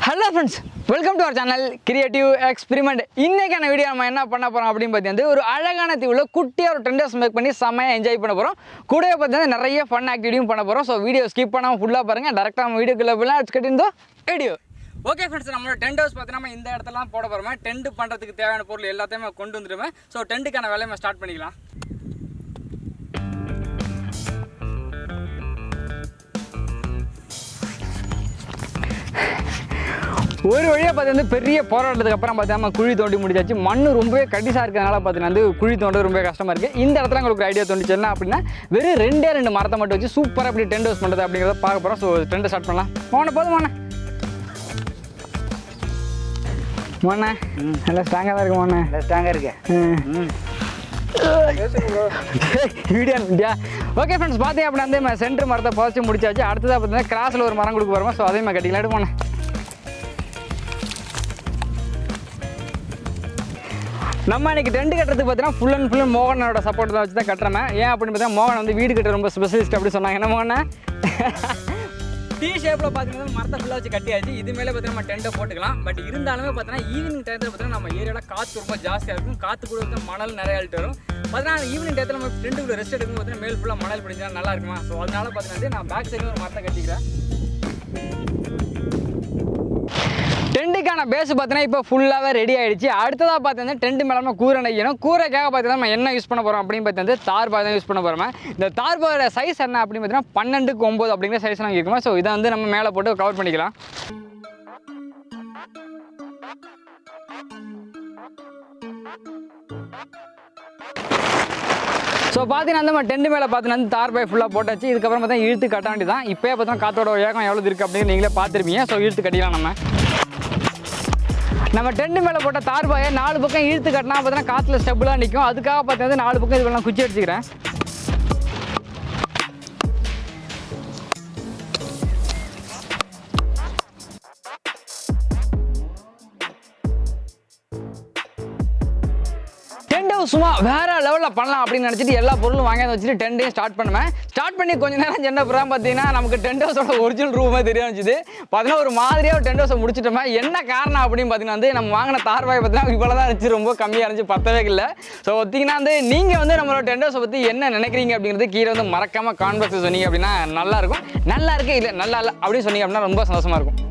Hello friends, welcome to our channel Creative Experiment. இன்னைக்கான video நம்ம என்ன பண்ண போறோம் அப்படினு பார்த்தீங்கன்னா ஒரு அழகான தீவுல குட்டியா ஒரு டெண்டர்ஸ் மேக் பண்ணி செமையா என்ஜாய் பண்ண போறோம். கூடவே பார்த்தீங்கன்னா நிறைய ஃபன் ஆக்டிவிட்டியும் பண்ண போறோம். சோ வீடியோ ஸ்கிப் பண்ணாம ஃபுல்லா பாருங்க. டைரக்டா நம்ம வீடியோக்குள்ள போலாம். Let's get in the video. Okay friends, நம்மளோட டென்ட் ஹவுஸ் பார்த்தீங்கன்னா நம்ம இந்த இடத்துலலாம் போட போறோம். டென்ட் பண்றதுக்கு தேவையான பொருள் எல்லாத்தையும் கொண்டு வந்துருமே. சோ டென்ட்டுக்கான வேலையை நம்ம ஸ்டார்ட் பண்ணிக்கலாம். ஒரு வழியாக பார்த்தீங்கன்னா பெரிய போராட்டத்துக்கு அப்புறம் பார்த்தீங்கன்னா குழி தோண்டி முடிச்சாச்சு. மண் ரொம்பவே கடிசாக இருக்கிறதுனால பார்த்தீங்கன்னா குழி தோண்ட ரொம்ப கஷ்டமாக இருக்குது. இந்த இடத்துல உங்களுக்கு ஒரு ஐடியா தோணுச்சு என்ன அப்படின்னா வெறும் ரெண்டு மரத்தை மட்டும் வச்சு சூப்பராக அப்படி டென்ட் ஹவுஸ் பண்ணுறது அப்படிங்கிறத பார்க்க போகிறோம். ஸோ டென்ட் ஸ்டார்ட் பண்ணலாம். போதும் மோண்ணே நல்லா ஸ்ட்ராங்காக தான் இருக்கு. மோண்ணே நல்லா ஸ்ட்ராங்காக இருக்கு. வீடியோ ஓகே ஃப்ரெண்ட்ஸ், பார்த்தீங்க அப்படின்னா வந்து சென்டர் மரத்தை ஃபர்ஸ்ட்டு முடிச்சாச்சு. அடுத்ததாக பார்த்தீங்கன்னா கிராஸில் ஒரு மரம் கொடுக்க போகிறோம். ஸோ அதையும் கட்டிக்கலாம். எடுப்போண்ணே. நம்ம இன்னைக்கு டென்ட் கட்டுறதுக்கு பார்த்தீங்கன்னா ஃபுல் அண்ட் மோகனோட சப்போர்ட் தான் வச்சு தான் கட்டுறேன். ஏன் அப்படின்னு பார்த்தீங்கன்னா மோகன் வந்து வீடு கட்டுற ரொம்ப ஸ்பெஷலிஸ்ட் அப்படி சொன்னாங்க. என்ன மோகனை டீ ஷேப்பில் பார்த்தீங்கன்னா மரத்தை ஃபுல்லாக வச்சு கட்டியாச்சு. இது மேலே பார்த்தீங்கன்னா நம்ம டென்ட்டை போட்டுக்கலாம். பட் இருந்தாலுமே பார்த்தீங்கன்னா ஈவினிங் டயத்தில் பார்த்தீங்கன்னா நம்ம ஏரியாவில் காற்று ரொம்ப ஜாஸ்தியாக இருக்கும். காற்று கூட வந்து மணல் நிறைய அழுட்டு வரும். பார்த்தீங்கன்னா ஈவினிங் டயத்தில் நம்ம டென்ட்டுக்குள்ள ரெஸ்ட் எடுக்கும் பார்த்தீங்கன்னா மேல் ஃபுல்லாக மணல் பிடிச்சா நல்லா இருக்குமா. ஸோ அதனால பார்த்தீங்கன்னா நான் பேக் சைடில் ஒரு மரத்தை கட்டிக்கிறேன். டென்ட்டுக்கான பேஸ் பார்த்தீங்கன்னா இப்போ ஃபுல்லாகவே ரெடி ஆகிடுச்சு. அடுத்ததாக பார்த்தீங்கன்னா டென்ட் மேலே கூரை நெய்யணும். கூரைக்காக பார்த்தீங்கன்னா நம்ம என்ன யூஸ் பண்ண போகிறோம் அப்படின்னு பார்த்தீங்கன்னா தார் பாய் தான் யூஸ் பண்ண போகிறோம். இந்த தார் பாயோட சைஸ் என்ன அப்படின்னு பார்த்தீங்கன்னா 12x9 அப்படிங்கிற சைஸ் நாங்கள் இருக்குமா. ஸோ இதை வந்து நம்ம மேலே போட்டு கவர் பண்ணிக்கலாம். ஸோ பார்த்தீங்கன்னா நம்ம டென்ட் மேலே பார்த்தீங்கன்னா தார் பாய் ஃபுல்லாக போட்டாச்சு. இதுக்கப்புறம் பார்த்தீங்கன்னா இழுத்து கட்ட வேண்டி தான். இப்போயே பார்த்தீங்கன்னா காற்றோட வேகம் எவ்வளோ இருக்குது அப்படின்னு நீங்களே பார்த்துருப்பீங்க. ஸோ இழுத்து கட்டிக்கலாம். நம்ம டென்ட் மேலே போட்ட தார் பாயை 4 பக்கம் இழுத்து கட்டினா பார்த்தீங்கன்னா காற்றுல ஸ்டெப்பிளாக நிற்கும். அதுக்காக பார்த்தீங்கன்னா 4 பக்கம் இதுவெல்லாம் குச்சி அடிச்சுக்கிறேன். சும்மா வேற லெவலில் பண்ணலாம் அப்படின்னு நினச்சிட்டு எல்லா பொருளும் வாங்கி வச்சுட்டு டென்ட்டையும் ஸ்டார்ட் பண்ணுவேன். ஸ்டார்ட் பண்ணி கொஞ்சம் நேரம் சென்ன அப்புறம் பார்த்தீங்கன்னா நமக்கு டென்ட் ஹவுஸோட ஒரிஜினல் ரூமே தெரிய வச்சுது. பார்த்தீங்கன்னா ஒரு மாதிரியாக ஒரு டென்ட் ஹவுஸை முடிச்சிட்டோமே. என்ன காரணம் அப்படின்னு பார்த்தீங்கன்னா வந்து நம்ம வாங்கின தார்வாய் பார்த்தீங்கன்னா இவ்வளோ தான் இருந்துச்சு. ரொம்ப கம்மியாக இருந்துச்சு, பத்தவே இல்லை. ஸோ பார்த்தீங்கன்னா வந்து நீங்கள் வந்து நம்மளோட டென்ட் ஹவுஸை பற்றி என்ன நினைக்கிறீங்க அப்படிங்கிறது கீழே வந்து மறக்காமல் கான்பாக்ஸில் சொன்னீங்க அப்படின்னா நல்லாயிருக்கும். நல்லா இருக்கு இல்லை நல்லா இல்லை அப்படின்னு சொன்னீங்க அப்படின்னா ரொம்ப சந்தோஷமாக இருக்கும்.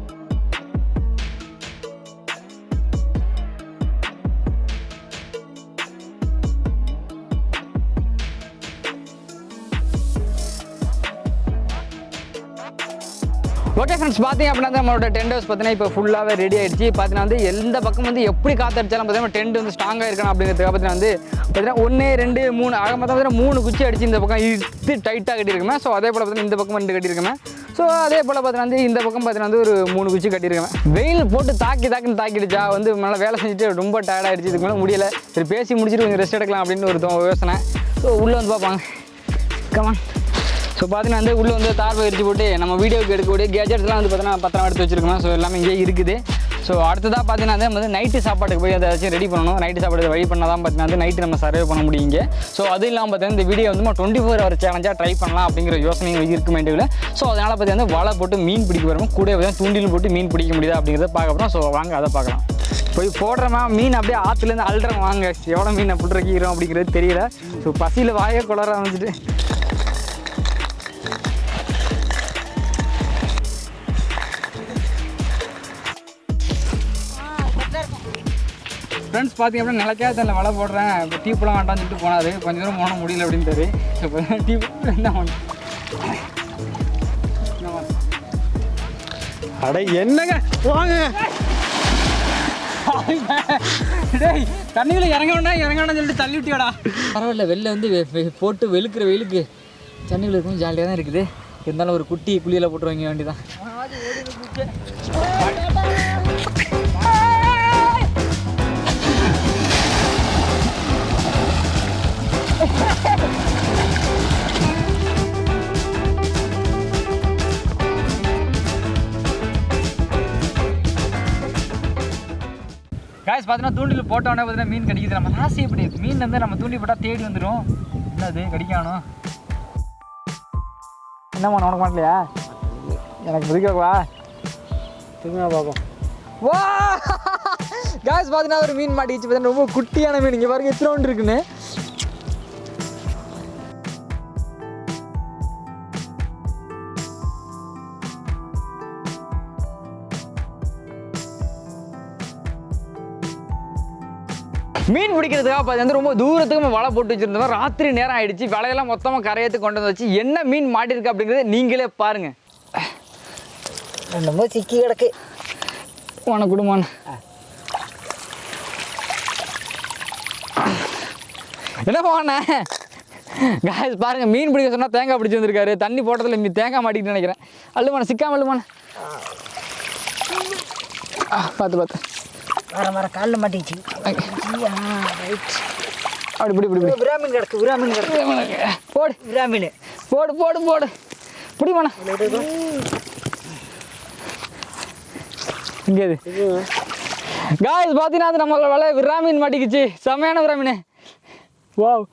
ஓகே ஃப்ரெண்ட்ஸ், பார்த்தீங்க அப்படின்னா நம்மளோட டென்ட் ஹவுஸ் பார்த்தீங்கன்னா இப்போ ஃபுல்லாகவே ரெடி ஆகிடுச்சு. பார்த்தீங்கன்னா வந்து எந்த பக்கம் வந்து எப்படி காற்றடிச்சாலும் பார்த்தீங்கன்னா டென்ட் வந்து ஸ்ட்ராங்காக இருக்கணும் அப்படிங்கிறதுக்காக பார்த்தீங்கன்னா 1 2 3 ஆக மொத்தம் 3 குச்சி அடிச்சு இந்த பக்கம் இழுத்து டைட்டாக கட்டியிருக்கேன். ஸோ அதே போல் பார்த்தீங்கன்னா இந்த பக்கம் 2 கட்டியிருக்கேன். ஸோ அதே போல் பார்த்தீங்கன்னா இந்த பக்கம் பார்த்தீங்கன்னா ஒரு 3 குச்சி கட்டியிருக்கேன். வெயில் போட்டு தாக்கிடுச்சா வந்து மேலே வேலை செஞ்சுட்டு ரொம்ப டயர்ட் ஆகிடுச்சு. இதுக்கு மேலே முடியலை. சரி பேசி முடிச்சுட்டு கொஞ்சம் ரெஸ்ட் எடுக்கலாம் அப்படின்னு ஒரு யோசனை. ஸோ உள்ளே வந்து பார்ப்பாங்க. கமான். ஸோ பார்த்தீங்கன்னா வந்து உள்ளே வந்து தார் பயிற்சி போட்டு நம்ம வீடியோக்கு எடுக்கக்கூடிய கேஜெட்ஸ்லாம் வந்து பார்த்தீங்கன்னா பத்திரம் எடுத்து வச்சுருக்கோம். ஸோ எல்லாமே இங்கே இருக்குது. ஸோ அடுத்ததாக பார்த்தீங்கன்னா வந்து நைட்டு சாப்பாட்டுக்கு போய் அதை வச்சு ரெடி பண்ணணும். நைட்டு சாப்பாடு வழி பண்ணால் தான் பார்த்தீங்கன்னா வந்து நைட்டு நம்ம சர்வே பண்ண முடியுங்க. ஸோ அது இல்லாமல் பார்த்தீங்கன்னா இந்த வீடியோ வந்து நம்ம 24 hour சேலஞ்சாக ட்ரை பண்ணலாம் அப்படிங்கிற யோசனையும் இருக்கு மைண்டில். ஸோ அதனால் பார்த்தீங்கன்னா வலை போட்டு மீன் பிடிக்க வரும். கூட பார்த்தீங்கன்னா தூண்டில் போட்டு மீன் பிடிக்க முடியுதா அப்படிங்கிறத பார்க்க போகிறோம். ஸோ வாங்க அதை பார்க்கலாம். போய் போடுறமா மீன் அப்படியே ஆற்றுலேருந்து அழுறோம். வாங்க எவ்வளோ மீன் புட்டுறக்கிறோம் அப்படிங்கிறது தெரியல. ஸோ பசியில் வாயே குளர ஆரம்பிச்சிட்டு ஃப்ரெண்ட்ஸ் பார்த்தீங்க அப்படின்னா நிலைக்காத இல்லை வலை போடுறேன். இப்போ டீப்பெலாம் வேண்டாம்னு சொல்லிட்டு போனார். கொஞ்சம் தூரம் போன முடியல அப்படின்ட்டாரு. இப்போ டீப் என்ன பண்ண அட என்னங்க வாங்க தண்ணியில் இறங்கணும்னு சொல்லிட்டு தள்ளி விட்டியாடா. பரவாயில்ல, வெளில வந்து போட்டு வெளுக்கிற வெயிலுக்கு தண்ணியில் இருக்கும் ஜாலியாக தான் இருக்குது. இருந்தாலும் ஒரு குட்டி குழியில் போட்டு வைங்க வேண்டியதான். காய்ஸ் பார்த்தீங்கன்னா தூண்டில் போட்டோன்னே பார்த்தீங்கன்னா மீன் கடிக்குது. நம்ம ராசி எப்படி மீன் வந்து நம்ம தூண்டி போட்டால் தேடி வந்துடும். என்னது கடிக்கணும்? என்னம்மா உனக்கு மாட்டலையா? எனக்கு பிடிக்கவா? திரும்ப பார்ப்போம். வா காய்ஸ் பார்த்தீங்கன்னா ஒரு மீன் மாட்டிச்சு பார்த்தீங்கன்னா ரொம்ப குட்டியான மீன் இங்கே பாருங்க எத்தனை இருக்குன்னு. மீன் பிடிக்கிறதுக்காக பார்த்து ரொம்ப தூரத்துக்கு நம்ம வலை போட்டு வச்சுருந்தோம். ராத்திரி நேரம் ஆகிடுச்சு, வலையெல்லாம் மொத்தமாக கரையத்துக்கு கொண்டு வந்து வச்சு என்ன மீன் மாட்டிருக்கு அப்படிங்கிறத நீங்களே பாருங்கள். ரொம்ப சிக்கி கிடக்கு. உன குடும்பம் என்ன போன காய்ஸ் பாருங்கள், மீன் பிடிக்க சொன்னால் தேங்காய் பிடிச்சி வந்திருக்காரு. தண்ணி போட்டதில் மீ தேங்காய் மாட்டிக்கிட்டு நினைக்கிறேன். அள்ளுமான சிக்காம அள்ளுமான பார்த்து வர காலில் மாட்டிச்சு. அப்படி பிடி பிடி விராமீன் கிடக்கு. விராமீன் கிடக்கு. போடு விராமீன் போடு போடு போடு பிடிமாண்ணா. இங்கே காய்ஸ் பார்த்தீங்கன்னா அது நம்மளோட வலை விராமீன் மாட்டிக்கிச்சு. செமையான விராமீன். வாவ்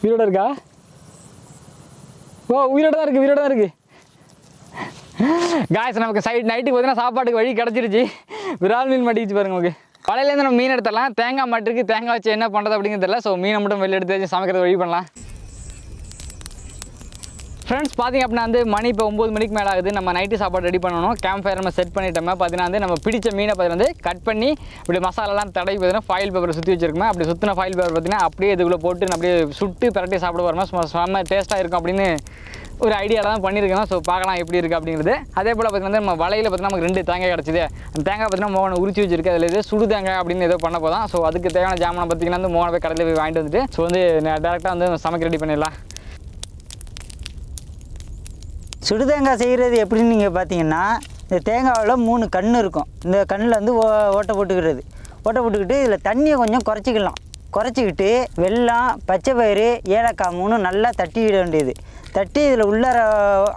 உயிரோட இருக்கா? ஓ உயிரோட தான் இருக்குது, உயிரோட தான் இருக்குது. காய்ஸ் நமக்கு நைட்டுக்கு பார்த்தீங்கன்னா சாப்பாட்டுக்கு வழி கிடச்சிருச்சு. விரால் மீன் மாட்டிக்கிச்சு பாருங்க. நமக்கு வலையிலேருந்து நம்ம மீன் எடுத்துடலாம். தேங்காய் மாட்டிருக்கு, தேங்காய் வச்சு என்ன பண்ணுறது அப்படிங்கிறது தெரியல. ஸோ மீனை மட்டும் வெளில எடுத்து வச்சு சமைக்கிறது வழி பண்ணலாம். ஃப்ரெண்ட்ஸ் பார்த்திங்க அப்படின்னா மணி இப்போ 9 மணிக்கு மேலே ஆகுது. நம்ம நைட்டு சாப்பாடு ரெடி பண்ணணும். கேம்ப் ஃபயர் நம்ம செட் பண்ணிட்டோமே. பார்த்தீங்கன்னா நம்ம பிடிச்ச மீனை பார்த்தீங்கன்னா கட் பண்ணி இப்படி மசாலாலாம் தடவி பார்த்தீங்கன்னா ஃபாயில் பேப்பர் சுற்றி வச்சிருக்கோம். அப்படி சுற்றின ஃபாயில் பேப்பர் பார்த்தீங்கன்னா அப்படியே இதுக்குள்ளே போட்டு அப்படியே சுட்டு பரட்டி சாப்பிட வரமா செம்ம டேஸ்ட்டாக இருக்கும் அப்படின்னு ஒரு ஐடியாவில் தான் பண்ணியிருக்கோம். ஸோ பார்க்கலாம் எப்படி இருக்குது அப்படிங்கிறது. அதே போல் பார்த்தீங்கன்னா நம்ம வலையில் பார்த்தீங்கன்னா நமக்கு 2 தேங்காய் கிடச்சிது. அந்த தேங்காய் பார்த்தீங்கன்னா மோகனை உரிச்சு வச்சிருக்கு. அதில் இது சுடு தேங்காய் அப்படின்னு ஏதோ பண்ண போதான். ஸோ அதுக்கு தேவையான ஜாமான் பார்த்தீங்கன்னா மோகனை போய் கடையில் போய் வாங்கிட்டு வந்துட்டு ஸோ டேரெக்டாக சமைக்க ரெடி பண்ணிடலாம். சுடுதேங்காய் செய்கிறது எப்படின்னு நீங்கள் பார்த்தீங்கன்னா, இந்த தேங்காவில் 3 கண் இருக்கும். இந்த கண்ணில் ஓட்டை போட்டுக்கிறது. ஓட்டை போட்டுக்கிட்டு இதில் தண்ணியை கொஞ்சம் குறைச்சிக்கிட்டு வெல்லம், பச்சை பயிறு, ஏலக்காய் 3 நல்லா தட்டிவிட வேண்டியது. தட்டி இதில் உள்ளார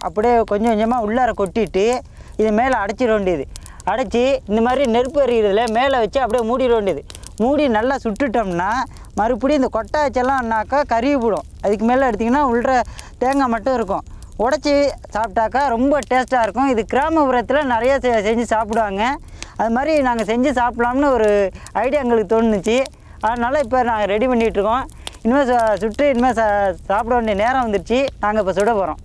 அப்படியே கொஞ்சம் கொஞ்சமாக உள்ளார கொட்டிட்டு இது மேலே அடைச்சிட வேண்டியது. அடைச்சி இந்த மாதிரி நெருப்பு எறிகிறதுல மேலே வச்சு அப்படியே மூடிட வேண்டியது. மூடி நல்லா சுட்டுட்டோம்னா மறுபடியும் இந்த கொட்டை வச்செல்லாம்னாக்கா கருவி போடும். அதுக்கு மேலே எடுத்திங்கன்னா உள்ள தேங்காய் மட்டும் இருக்கும். உடச்சி சாப்பிட்டாக்கா ரொம்ப டேஸ்ட்டாக இருக்கும். இது கிராமப்புறத்தில் நிறைய செஞ்சு சாப்பிடுவாங்க. அது மாதிரி நாங்கள் செஞ்சு சாப்பிட்லாம்னு ஒரு ஐடியா எங்களுக்கு தோணுச்சு. அதனால் இப்போ நாங்கள் ரெடி பண்ணிகிட்ருக்கோம். இனிமேல் சுட்டு இனிமேல் சாப்பிட வேண்டிய நேரம் வந்துடுச்சு. நாங்கள் இப்போ சுட போகிறோம்.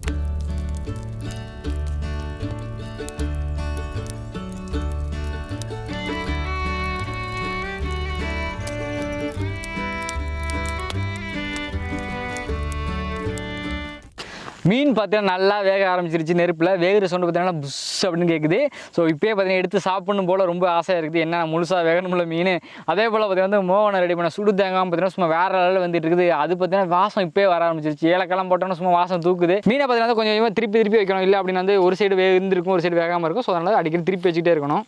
மீன் பார்த்தீங்கன்னா நல்லா வேக ஆரம்பிச்சிருச்சு. நெருப்பில் வேகிற சவுண்டு பார்த்தீங்கன்னா புஷ் அப்படின்னு கேட்குது. ஸோ இப்போயே பார்த்தீங்கன்னா எடுத்து சாப்பிடணும் போல் ரொம்ப ஆசையாக இருக்குது. என்ன முழுசாக வேகணும்ல மீன். அதே போல் பார்த்தீங்கன்னா மோகனை ரெடி பண்ண சுடு தேங்காய் பார்த்தீங்கன்னா சும்மா வேறு லெவலில் வந்துட்டு இருக்குது. அது பார்த்தீங்கன்னா வாசம் இப்போயே வர ஆரம்பிச்சிருச்சு. ஏலக்காலம் போட்டோன்னா சும்மா வாசம் தூக்குது. மீனை பார்த்தீங்கன்னா கொஞ்சம் கொஞ்சமாக திருப்பி வைக்கணும். இல்லை அப்படின்னா ஒரு சைடு இருந்திருக்கும், ஒரு சைடு வேகாமல் இருக்கும். ஸோ அதனால் அடிக்கடி திருப்பி வச்சுக்கிட்டே இருக்கணும்.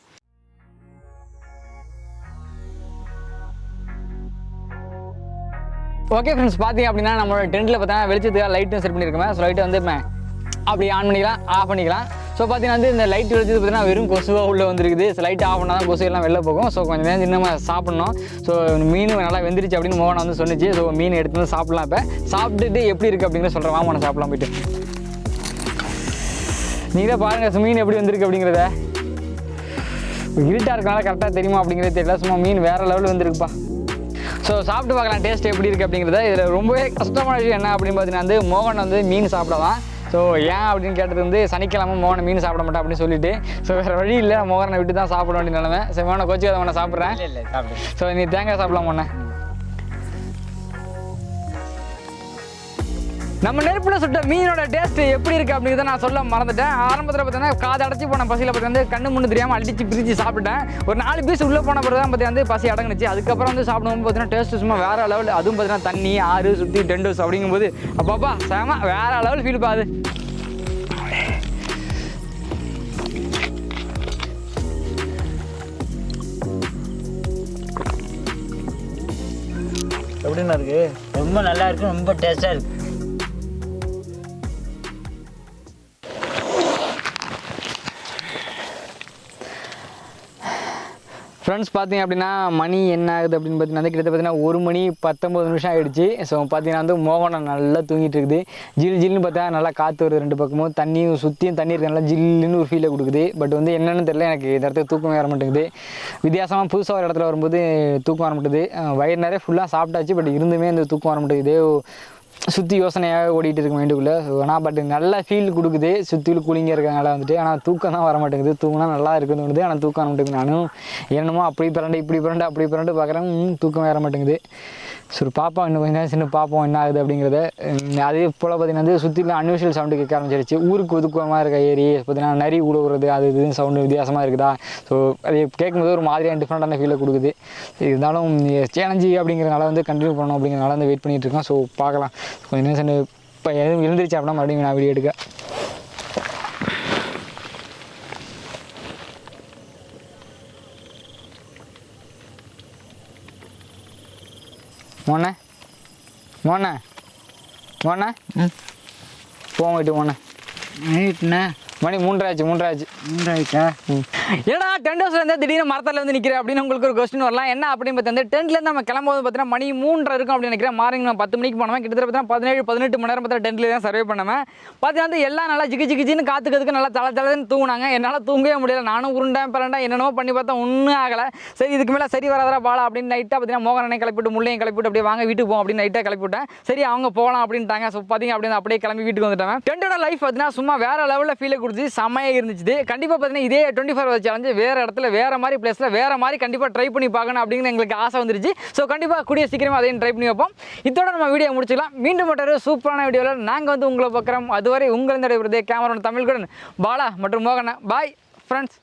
ஓகே ஃப்ரெண்ட்ஸ் பார்த்தீங்க அப்படின்னா நம்மளோட டென்ட்டில் பார்த்தீங்கன்னா வெளிச்சத்துக்காக லைட்டும் செட் பண்ணியிருக்கோம். ஸோ லைட்டை அப்படி ஆன் பண்ணிக்கலாம், ஆஃப் பண்ணிக்கலாம். ஸோ பார்த்தீங்கன்னா இந்த லைட் வெளிச்சது பார்த்தீங்கன்னா வெறும் கொசுவாக உள்ளே வந்துருக்குது. ஸோ லைட் ஆஃப் பண்ணால் தான் கொசு எல்லாம் வெளில போகும். ஸோ கொஞ்சம் நேரம் இன்னும் சாப்பிட்ணும். ஸோ மீன் நல்லா வெந்துருச்சு அப்படின்னு மோகனை சொன்னிச்சு. ஸோ மீன் எடுத்து வந்து சாப்பிட்லாம். இப்போ சாப்பிட்டுட்டு எப்படி இருக்குது அப்படிங்கிற சொல்கிறேன். வாமனை சாப்பிட்லாம் போய்ட்டு. நீங்கள் தான் பாருங்கள் மீன் எப்படி வந்திருக்கு அப்படிங்கிறத. இருட்டாக இருக்கனால கரெக்டாக தெரியுமா அப்படிங்கிறது தெரியல. சும்மா மீன் வேறு லெவலில் வந்துருக்குப்பா. ஸோ சாப்பிட்டு பார்க்கலாம் டேஸ்ட் எப்படி இருக்குது அப்படிங்கிறத. இதில் ரொம்பவே கஷ்டமான விஷயம் என்ன அப்படின்னு பார்த்தீங்கன்னா மோகன் மீன் சாப்பிடலாம். ஸோ ஏன் அப்படின்னு கேட்டது சனிக்கிழமை மோகனை மீன் சாப்பிட மாட்டேன் அப்படின்னு சொல்லிட்டு ஸோ வேறு வழி இல்லை, மோகனை விட்டு தான் சாப்பிட வேண்டிய நிலைமை. சரி மோகனை கோச்சு அதை உன்னை சாப்பிட்றேன். ஸோ நீ தேங்காய் சாப்பிடலாம் மோகனை. நம்ம நெருப்பில் சுட்ட மீனோட டேஸ்ட் எப்படி இருக்குது அப்படிங்கிறத நான் சொல்ல மறந்துட்டேன். ஆரம்பத்தில் பார்த்தீங்கன்னா காது அடைச்சி போன பசியில் பார்த்தீங்கன்னா கண்ணு முன்னு தெரியாமல் அடிச்சு பிரித்து சாப்பிட்டேன். ஒரு 4 பீஸ் உள்ளே போன பிறகு தான் பார்த்தீங்கன்னா பசி அடங்குச்சு. அதுக்கப்புறம் சாப்பிடும்போது பார்த்தீங்கன்னா டேஸ்ட்டு சும்மா வேறு லெவல். அதுவும் பார்த்தீங்கன்னா தண்ணி, ஆறு சுற்றி டென்ட் ஹவுஸ் அப்படிங்கும்போது அப்பப்பா செம வேறு லெவல் ஃபீல் பாது. எப்படின்னா இருக்குது? ரொம்ப நல்லா இருக்குது, ரொம்ப டேஸ்ட்டாக இருக்குது. ஃப்ரெண்ட்ஸ் பார்த்தீங்க அப்படின்னா மணி என்ன ஆகுது அப்படின்னு பார்த்தீங்கன்னா கிட்டத்தட்ட பார்த்தீங்கன்னா 1 மணி 19 நிமிஷம் ஆகிடுச்சு. ஸோ பார்த்தீங்கன்னா வந்து மோகனம் நல்லா தூங்கிட்டு இருக்குது. ஜில்லுன்னு பார்த்தா நல்லா காற்று வருது, 2 பக்கமும் தண்ணியும் சுற்றியும் தண்ணி இருக்கு, நல்லா ஜில்லுன்னு ஒரு ஃபீலை கொடுக்குது. பட் வந்து என்னென்னு தெரியல, எனக்கு இந்த இடத்துல தூக்கம் வர மாட்டேங்குது. வித்தியாசமாக புதுசாக ஒரு இடத்துல வரும்போது தூக்கம் வர மாட்டேங்குது. வயிறு நிறைய ஃபுல்லாக சாப்பிட்டாச்சு, பட் இருந்துமே இந்த தூக்கம் வர மாட்டேங்குது. சுற்றி யோசனையாக ஓடிட்டு இருக்கு மைண்டுக்குள்ளே. ஸோ ஆனால் பட் நல்ல ஃபீல் கொடுக்குது, சுற்றிலும் கூலிங்காக இருக்கனால வந்துட்டு. ஆனால் தூக்கம் தான் வர மாட்டேங்குது. தூங்கினா நல்லா இருக்குன்னு தோணுது, ஆனால் தூக்கம் வர மாட்டேங்குது. நானும் என்னமோ அப்படி பிறண்டு இப்படி பிறண்டு அப்படி பிறண்டு பார்க்குறேன், தூக்கம் வர மாட்டேங்குது. சரி பார்ப்போம், இன்னும் கொஞ்சம் நேரம் சின்ன பார்ப்போம் என்ன ஆகுது அப்படிங்கிறத. அதே போல் பார்த்தீங்கன்னா வந்து சுற்றிலும் அன்யூஷுவல் சவுண்டு கேட்க ஆரம்பிச்சிருச்சு. ஊருக்கு ஒதுக்குவமாக இருக்க ஏரி பார்த்தீங்கன்னா நரி உழுவுறது அது இதுன்னு சவுண்டு வித்தியாசமாக இருக்குதா. ஸோ அது கேட்கும்போது ஒரு மாதிரியான டிஃப்ரெண்ட்டான ஃபீலை கொடுக்குது. இருந்தாலும் சேலஞ்சு அப்படிங்கிறனால வந்து கண்டினியூ பண்ணணும் அப்படிங்கிறனால வந்து வெயிட் பண்ணிகிட்டு இருக்கேன். ஸோ பார்க்கலாம். கொஞ்சம் நேரம் சின்ன இப்போ எதுவும் எழுந்திரிச்சு அப்படின்னா மறுபடியும் நான் வீடியோ எடுக்க. மோனே மோனே மோனே போங்கிட்டு மோனே மணி 3 ஆச்சு. ஏன்னா டென்ட் ஹவுஸ்ல இருந்து திடீர்னு மரத்தில் வந்து நிற்கிறேன் அப்படின்னு உங்களுக்கு ஒரு கொஸ்டின் வரலாம். என்ன அப்படின்னு பார்த்தீங்கன்னா டென்ட்லேருந்து நம்ம கிளம்பும்போது பார்த்தீங்கன்னா மணி 3 இருக்கும் அப்படின்னு நினைக்கிறேன். மார்னிங் நான் 10 மணிக்கு போனோம். கிட்டத்தட்ட பார்த்தீங்கன்னா 17-18 மணி நேரம் பார்த்தா டென்ட்லேயே தான் சர்வே பண்ணேன். பார்த்தீங்கன்னா எல்லாம் நல்லா ஜிகின்னு காத்துக்கிறதுக்கு நல்லா தளன்னு தூங்கினாங்க. என்னால் தூங்கவே முடியல. நானும் உருண்டேன் பிறண்டேன் என்னென்னமோ பண்ணி பார்த்தா ஒன்றும் ஆகலை. சரி இதுக்கு மேலே சரி வராதா பாலா அப்படின்னு நைட்டாக பார்த்தீங்கன்னா மோகனனை கிளப்பிட்டு முள்ளையும் கிளப்பிட்டு அப்படியே வாங்க வீட்டுக்கு போவோம் அப்படின்னு நைட்டாக கிளப்பிவிட்டேன். சரி அவங்க போகலாம் அப்படின்ட்டாங்க. ஸோ பார்த்தீங்க அப்படியே கிளம்பி வீட்டுக்கு வந்துட்டாங்க. டென்ட்டோட லைஃப் பார்த்தீங்கன்னா சும்மா வேற லெவலில் ஃபீலை கொடுத்து செம்மையாக இருந்துச்சு. கண்டிப்பாக பார்த்தீங்கன்னா இதே 24 hours சேலஞ்சு வேறு இடத்துல வேறு மாதிரி பிளேஸில் வேறு மாதிரி கண்டிப்பாக ட்ரை பண்ணி பார்க்கணும் அப்படின்னு எங்களுக்கு ஆசை வந்துருச்சு. ஸோ கண்டிப்பாக கூடிய சீக்கிரமாக அதையும் ட்ரை பண்ணி வைப்போம். இதோட நம்ம வீடியோ முடிச்சுக்கலாம். மீண்டும் ஒரு சூப்பரான வீடியோவில் நாங்கள் வந்து உங்களை பார்க்குறோம். அதுவரை உங்களிருந்து விடைபெறுவது கேமரா தமிழ்குடன் பாலா மற்றும் மோகனா. Bye friends.